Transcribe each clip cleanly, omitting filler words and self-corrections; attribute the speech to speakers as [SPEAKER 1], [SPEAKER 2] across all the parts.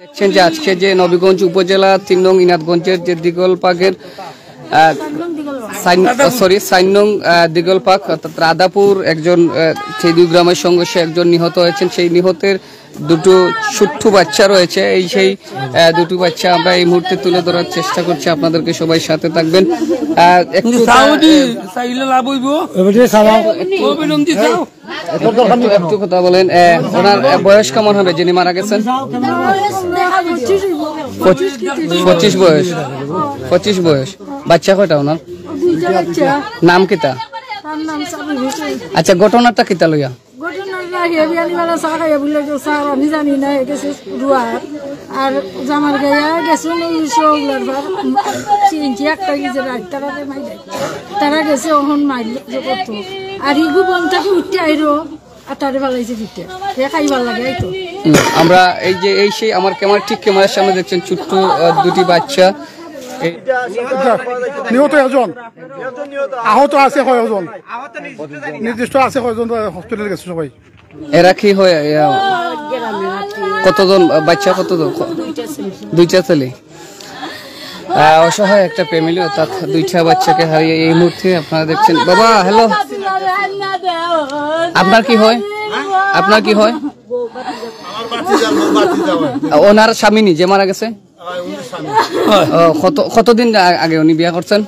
[SPEAKER 1] দেখছেন যে আজকে যে নবীগঞ্জ উপজেলা ৩ নং ইনাদগঞ্জের যে দিগলপাকের ৪ নং দিগলপাক অর্থাৎ রাধাপুর একজন সেই ২ গ্রামের সংঘর্ষে একজন নিহত হয়েছেন। সেই নিহতের দুটো ছোট্ট বাচ্চা রয়েছে। সেই দুটো বাচ্চা আমরা এই মুহূর্তে তুলে ধরার চেষ্টা করছি, আপনাদেরকে সবাই সাথে থাকবেন। একটু কথা বলেন, ওনার বয়স কেমন হবে যিনি মারা গেছেন? 25 বয়স। বাচ্চা কয়টা ওনার? নাম কিতা? আচ্ছা, ঘটনাটা কিতা লইয়া?
[SPEAKER 2] আমি জানি না আর জামার গায়া গেছে তারা গেছে ওহন মাইল করতো আর ইগু বনটাকে উঠতে আইরো আর তারে ভালাইছে দিতে খাইবার লাগে। এই তো
[SPEAKER 1] আমরা এই যে এই সেই আমার ক্যামেরা ঠিক ক্যামেরার সামনে দেখছেন ছোট্ট দুটি বাচ্চা।
[SPEAKER 3] নিহত একজন, আহত আছে কয়েকজন, নির্দিষ্ট আছে কয়েকজন হসপিটালে গেছে সবাই।
[SPEAKER 1] এরা কি হয়? কতজন বাচ্চা? কতজন? 2টা ছেলে। অসহায় একটা ফ্যামিলি, অর্থাৎ 2টা বাচ্চাকে হারিয়ে এই মুহূর্তে আপনারা দেখছেন। বাবা হ্যালো, আপনার কি হয়? আপনার কি হয়? ওনার স্বামী যে মারা গেছে, কতদিন আগে উনি বিয়ে করছেন?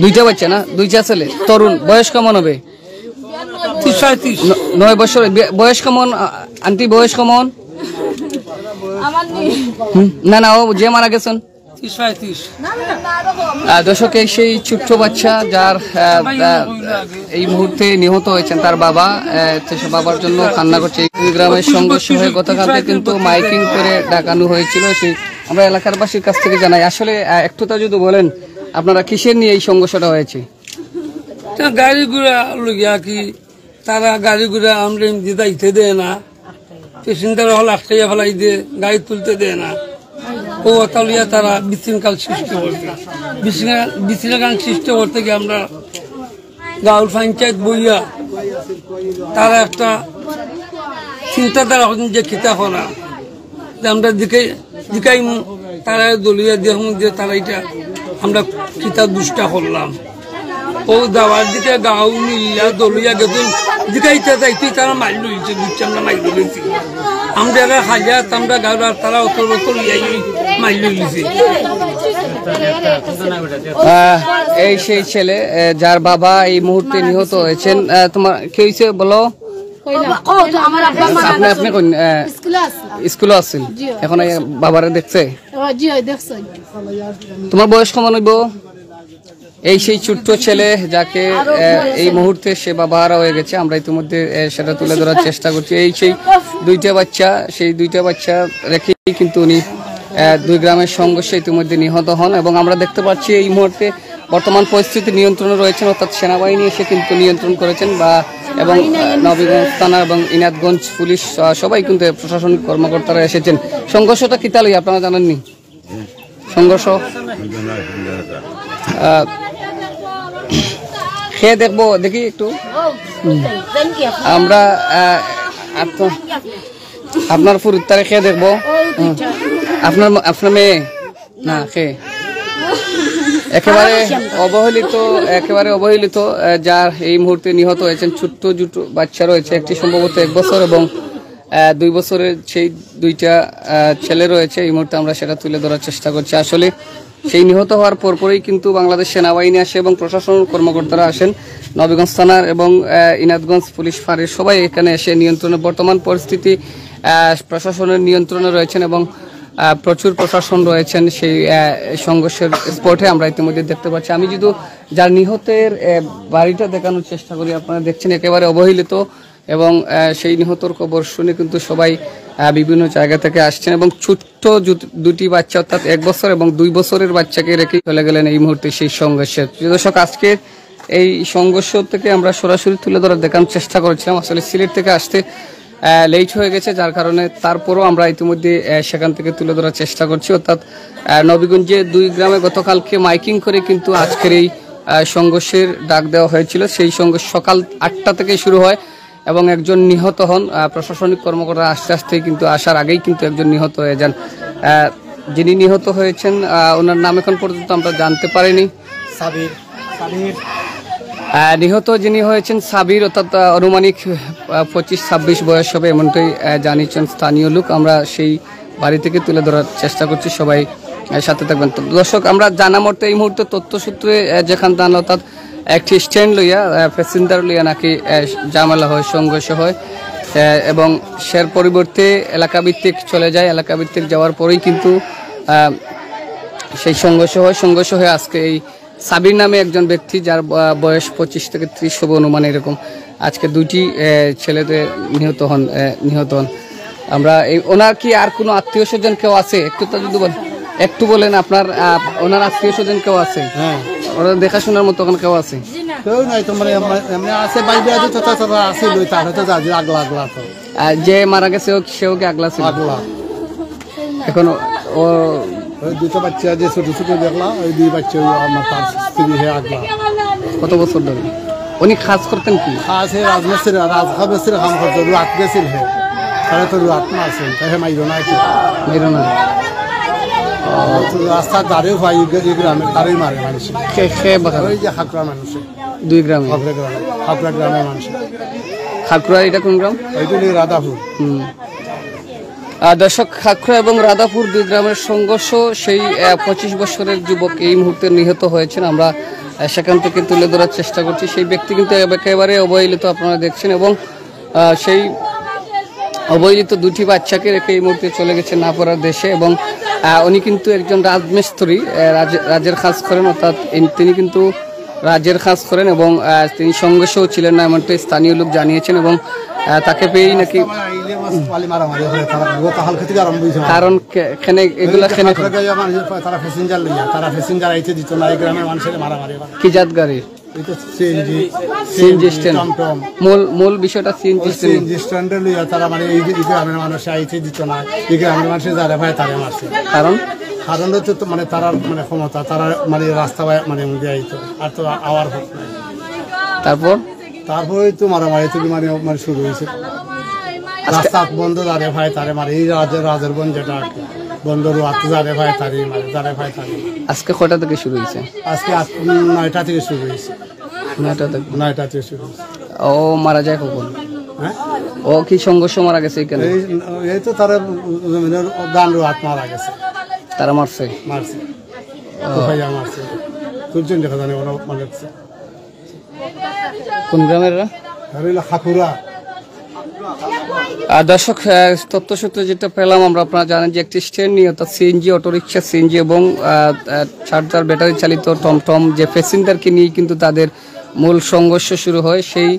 [SPEAKER 1] 2টা বাচ্চা না? 2টা ছেলে। তরুণ বয়স কেমন হবে? 9 বছর বয়স। কেমন আন্টি বয়স কেমন? না না, ও যে মারা গেছেন। দর্শক, সেই ছোট্ট বাচ্চা যার এই মুহূর্তে নিহত হয়েছেন তার বাবা, বাবার জন্য কান্না করছে। এই গ্রামের সংঘর্ষ হয়ে গতকালকে কিন্তু মাইকিং করে ডাকানো হয়েছিল। সেই আমরা এলাকার বাসীর কাছ থেকে জানাই। আসলে একটু তা যদি বলেন, আপনারা কিসের নিয়ে এই সংঘর্ষটা হয়েছে?
[SPEAKER 4] গাড়ি ঘোড়া লইয়া কি তারা গাড়ি ঘোড়া আমরা দিতে দেয় না, পেসেন্টার হল আটকাইয়া ফেলাই দিয়ে গাড়ি তুলতে দেয় না। ও তালিয়া তারা বিশৃঙ্খল সৃষ্টি করছে। বিশৃঙ্খল সৃষ্টি করতে গিয়ে আমরা গাঁওর পঞ্চায়েত বইয়া তারা একটা চিন্তাধারা যে খিতা করা যে আমরা দিকাই তারা দলিয়া দেহ মধ্যে তারা এটা আমরা খিতা দুষ্টা করলাম। ও যাওয়ার দিকে গাঁও মিলিয়া দলিয়া গেছে দিকাইতে যাইতে তারা মাইল লইছে, বুঝছি আমরা মাইল লইছি। আমরা এরা হাজার আমরা গাঁও আর তারা অতর বতর মাইল লইছে।
[SPEAKER 1] এই সেই ছেলে যার বাবা এই মুহূর্তে নিহত হয়েছেন। তোমার কি হয়েছে বলো? আপনি কোন স্কুলে আছেন এখন? বাবারে দেখছে? তোমার বয়স কেমন হইব? এই সেই ছোট্ট ছেলে যাকে এই মুহূর্তে সে বাবা হারা হয়ে গেছে। আমরা ইতিমধ্যে সেটা তুলে ধরার চেষ্টা করছি। এই সেই 2টা বাচ্চা, সেই 2টা বাচ্চা রেখেই কিন্তু উনি 2 গ্রামের সংঘর্ষে ইতিমধ্যে নিহত হন। এবং আমরা দেখতে পাচ্ছি এই মুহূর্তে বর্তমান পরিস্থিতি নিয়ন্ত্রণে রয়েছেন, অর্থাৎ সেনাবাহিনী এসে কিন্তু নিয়ন্ত্রণ করেছেন এবং নবীগঞ্জ থানা এবং ইনাদগঞ্জ পুলিশ সবাই কিন্তু প্রশাসনিক কর্মকর্তারা এসেছেন। সংঘর্ষটা কি তালই আপনারা জানেননি? সংঘর্ষ খেয়ে দেখবো, দেখি একটু আমরা আপনার ফুরুত্তারে খেয়ে দেখবো। আপনার মেয়ে না খেয়ে একেবারে অবহেলিত যার এই মুহূর্তে নিহত হয়েছেন। ছোট্ট দুটো বাচ্চা রয়েছে, একটি সম্ভবত 1 বছর এবং 2 বছরের সেই 2টা ছেলে রয়েছে। এই মুহূর্তে আমরা সেটা তুলে ধরার চেষ্টা করছি। আসলে সেই নিহত হওয়ার পরপরই কিন্তু বাংলাদেশ সেনাবাহিনী আসে এবং প্রশাসন কর্মকর্তারা আসেন। নবীগঞ্জ থানার এবং ইনাদগঞ্জ পুলিশ ফাঁড়ির সবাই এখানে এসে নিয়ন্ত্রণে, বর্তমান পরিস্থিতি প্রশাসনের নিয়ন্ত্রণে রয়েছেন এবং প্রচুর প্রশাসন রয়েছেন সেই সংঘর্ষের স্পটে। আমরা ইতিমধ্যে দেখতে পাচ্ছি। আমি যদি যার নিহতের বাড়িটা দেখানোর চেষ্টা করি, আপনারা দেখছেন একেবারে অবহেলিত এবং সেই নিহতর খবর শুনে কিন্তু সবাই বিভিন্ন জায়গা থেকে আসছেন এবং ছোট্ট 2টি বাচ্চা অর্থাৎ 1 বছর এবং 2 বছরের বাচ্চাকে রেখে চলে গেলেন এই মুহূর্তে সেই সংঘর্ষে। দর্শক, আজকে এই সংঘর্ষ থেকে আমরা সরাসরি তুলে ধরার দেখানোর চেষ্টা করেছিলাম। আসলে সিলেট থেকে আসতে লেট হয়ে গেছে, যার কারণে তারপরও আমরা ইতিমধ্যে সেখান থেকে তুলে ধরার চেষ্টা করছি। অর্থাৎ নবীগঞ্জে 2 গ্রামে গতকালকে মাইকিং করে কিন্তু আজকের এই সংঘর্ষের ডাক দেওয়া হয়েছিল। সেই সংঘর্ষ সকাল 8টা থেকে শুরু হয় এবং একজন নিহত হন। প্রশাসনিক কর্মকর্তা আস্তে আস্তে কিন্তু আসার আগেই কিন্তু একজন নিহত হয়ে যান। যিনি নিহত হয়েছেন ওনার নাম এখন পর্যন্ত আমরা জানতে পারিনি। নিহত যিনি হয়েছেন সাবির, অর্থাৎ আনুমানিক 25-26 বয়স হবে এমনটাই জানিয়েছেন স্থানীয় লোক। আমরা সেই বাড়ি থেকে তুলে ধরার চেষ্টা করছি, সবাই সাথে থাকবেন। তো দর্শক, আমরা জানা মতে এই মুহূর্তে তথ্যসূত্রে যেখান জানা, অর্থাৎ একটি স্ট্যান্ড লইয়া প্যাসেঞ্জার লইয়া নাকি ঝামেলা হয়, সংঘর্ষ হয় এবং সের পরিবর্তে এলাকাভিত্তিক চলে যায়। এলাকাভিত্তিক যাওয়ার পরেই কিন্তু সেই সংঘর্ষ হয়। সংঘর্ষ হয়ে আজকে এই সাবির নামে একজন ব্যক্তি, যার বয়স 25 থেকে 30 হবে অনুমান এরকম, আজকে দুইটি ছেলেদের নিহত হন। আমরা ওনার কি আর কোনো আত্মীয় স্বজন কেউ আছে? একটু বলেন আপনার ওনার আত্মীয় স্বজন কেউ আছে? হ্যাঁ, ওরা দেখাশোনার মতো ওখানে কেউ আছে?
[SPEAKER 5] কেউ নাই, তোমার আছে বাইরে আছে, আছে তার হয়তো আগলা তো
[SPEAKER 1] যে মারা গেছে সেও কি আগলা ছিল? এখন ও
[SPEAKER 5] দুটো বাচ্চা যে ছোট ছোট দেখলাম, ওই দুই বাচ্চা আমার তার স্ত্রী হয়ে আগলা।
[SPEAKER 1] কত বছর ধরে উনি কাজ করতেন? কি
[SPEAKER 5] কাজ? হে রাজখাবের কাম করতো, রাত গেছিল হে, তাহলে তো রাত না আছে, তাই হে মাইরো না রাস্তার ধারেও ভাই গ্রামের তারই মারে মানুষ, ওই যে হাকড়া মানুষ,
[SPEAKER 1] দুই গ্রামে,
[SPEAKER 5] হাকড়া গ্রামের মানুষ।
[SPEAKER 1] খাকুড়া এটা কোন গ্রাম?
[SPEAKER 5] এইটা রাধাপুর।
[SPEAKER 1] দর্শক, খাকুড়া এবং রাধাপুর দুই গ্রামের সংঘর্ষ। সেই 25 বছরের যুবক এই মুহূর্তে নিহত হয়েছেন। আমরা সেখান থেকে তুলে ধরার চেষ্টা করছি। সেই ব্যক্তি কিন্তু একেবারে অবহেলিত, আপনারা দেখছেন, এবং সেই অবহেলিত দুটি বাচ্চাকে রেখে এই মুহূর্তে চলে গেছেন না পড়ার দেশে। এবং উনি কিন্তু একজন রাজমিস্ত্রি, রাজের কাজ করেন, অর্থাৎ তিনি কিন্তু রাজের কাজ করেন এবং তিনি সংঘর্ষও ছিলেন না এমনটাই স্থানীয় লোক জানিয়েছেন। এবং তাকে পেয়েই নাকি কারণ এগুলা
[SPEAKER 5] তারা প্যাসেঞ্জার আইতে দিত না, এই গ্রামের মানুষের মারামারি।
[SPEAKER 1] কি জাত গাড়ি? CNG stand. মূল বিষয়টা সিএনজি
[SPEAKER 5] স্ট্যান্ডে লইয়া তারা মানে এই গ্রামের মানুষ আইতে দিত না, এই গ্রামের মানুষের যারা ভাই তারা মারছে। কারণ হচ্ছে মানে তারা মানে ক্ষমতা, তারা মানে রাস্তা মানে আইতো, আর তো আওয়ার হোক নাই। তারপরে তো মারামারি থেকে মানে শুরু হয়েছে। রাস্তা বন্ধ যারে ভাই তারে মারে, এই রাজের বন যেটা বন্ধ রাত যারে ভাই তারে মারে, যারে ভাই তারে।
[SPEAKER 1] আজকে কটা থেকে শুরু হয়েছে?
[SPEAKER 5] আজকে 9টা থেকে শুরু হয়েছে। 9টা থেকে শুরু হয়েছে।
[SPEAKER 1] ও মারা যায় কখন?
[SPEAKER 5] হ্যাঁ,
[SPEAKER 1] ও কি সংঘর্ষ মারা গেছে?
[SPEAKER 5] এই তো তারা গান রাত মারা গেছে,
[SPEAKER 1] তারা মারছে।
[SPEAKER 5] তুলছেন দেখা জানে ওরা মারছে।
[SPEAKER 1] কোন গ্রামের?
[SPEAKER 5] খাকুড়া।
[SPEAKER 1] দর্শক, তথ্যসূত্রে যেটা পেলাম আমরা, আপনারা জানেন যে একটি স্ট্যান্ড নিয়ে, অর্থাৎ সিএনজি অটোরিকশা, সিএনজি এবং চার্জার ব্যাটারি চালিত টমটম, যে প্যাসেঞ্জারকে নিয়ে কিন্তু তাদের মূল সংঘর্ষ শুরু হয়। সেই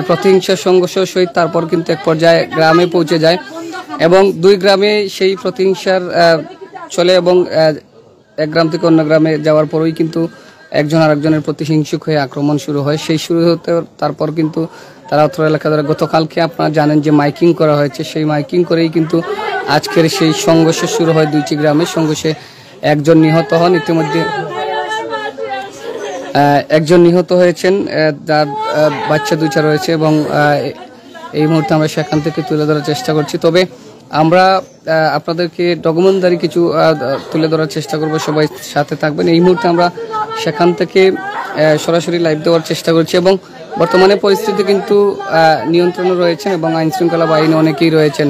[SPEAKER 1] প্রতিহিংসা সংঘর্ষ সহিত তারপর কিন্তু এক পর্যায়ে গ্রামে পৌঁছে যায় এবং দুই গ্রামে সেই প্রতিহিংসার চলে এবং এক গ্রাম থেকে অন্য গ্রামে যাওয়ার পরেই কিন্তু একজন আরেকজনের প্রতি হিংসুক হয়ে আক্রমণ শুরু হয়। সেই শুরু হতে তারপর কিন্তু তারা অত্র এলাকা দ্বারা গতকালকে আপনারা জানেন যে মাইকিং করা হয়েছে, সেই মাইকিং করেই কিন্তু আজকের সেই সংঘর্ষ শুরু হয় দুইটি গ্রামে। সংঘর্ষে একজন নিহত হন, ইতিমধ্যে একজন নিহত হয়েছেন, যার বাচ্চা দুইটা রয়েছে এবং এই মুহূর্তে আমরা সেখান থেকে তুলে ধরার চেষ্টা করছি। তবে আমরা আপনাদেরকে ডকুমেন্টারি কিছু তুলে ধরার চেষ্টা করব, সবাই সাথে থাকবেন। এই মুহূর্তে আমরা সেখান থেকে সরাসরি লাইভ দেওয়ার চেষ্টা করছি এবং বর্তমানে পরিস্থিতি কিন্তু নিয়ন্ত্রণে রয়েছেন এবং আইন শৃঙ্খলা বাহিনী অনেকেই রয়েছেন।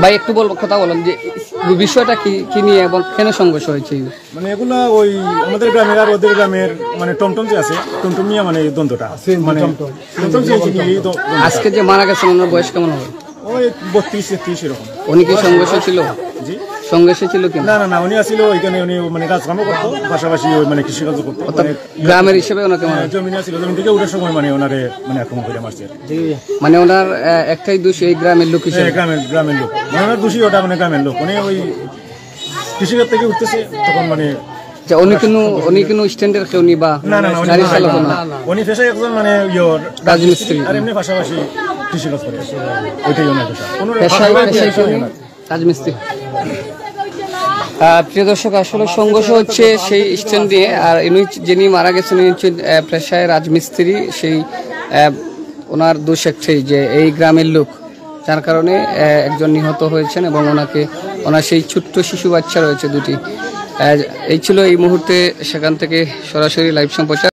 [SPEAKER 1] ভাই একটু কথা বলেন যে বিষয়টা কি নিয়ে এবং কেন সংঘর্ষ হয়েছে?
[SPEAKER 6] মানে এগুলা ওই আমাদের গ্রামের আর ওদের গ্রামের মানে টমটম যে আছে, টমটম নিয়ে মানে দ্বন্দ্বটা, মানে
[SPEAKER 1] আজকে যে মারা গেছেন ওনার বয়স কেমন হবে?
[SPEAKER 6] ওই 32-33 এরকম।
[SPEAKER 1] উনি কি সংঘর্ষ ছিল?
[SPEAKER 6] জি,
[SPEAKER 1] সংঘর্ষ ছিল কি?
[SPEAKER 6] না, উনি আসছিল ওইখানে, উনি মানে কাজকামও করতো, পাশাপাশি ওই মানে কৃষিকাজ করতো।
[SPEAKER 1] গ্রামের হিসেবে ওনাকে
[SPEAKER 6] জমিন আসছিল, জমিন থেকে ওঠার সময় মানে ওনারে মানে আক্রমণ করে মারছে।
[SPEAKER 1] মানে ওনার একটাই দোষ, এই গ্রামের লোক হিসেবে?
[SPEAKER 6] গ্রামের লোক মানে ওনার দোষী, ওটা মানে গ্রামের লোক। উনি ওই কৃষিকাজ থেকে উঠতেছে তখন মানে
[SPEAKER 1] উনি কোনো স্ট্যান্ডার্ড কেউ নি বা গাড়ি চালাতো না?
[SPEAKER 6] উনি পেশায় একজন মানে
[SPEAKER 1] রাজমিস্ত্রি,
[SPEAKER 6] আর এমনি পাশাপাশি কৃষিকাজ করে, ওইটাই ওনার পেশা।
[SPEAKER 1] রাজমিস্ত্রি। প্রিয় দর্শক, আসলে সংঘর্ষ হচ্ছে সেই স্ট্যান্ড নিয়ে। আর ইনি যিনি মারা গেছেন ইনি হচ্ছেন পেশায় রাজমিস্ত্রি। সেই ওনার দোষ একটাই যে এই গ্রামের লোক, যার কারণে একজন নিহত হয়েছেন এবং ওনার সেই ছোট্ট শিশু বাচ্চা রয়েছে দুটি। এই ছিল এই মুহূর্তে সেখান থেকে সরাসরি লাইভ সম্প্রচার।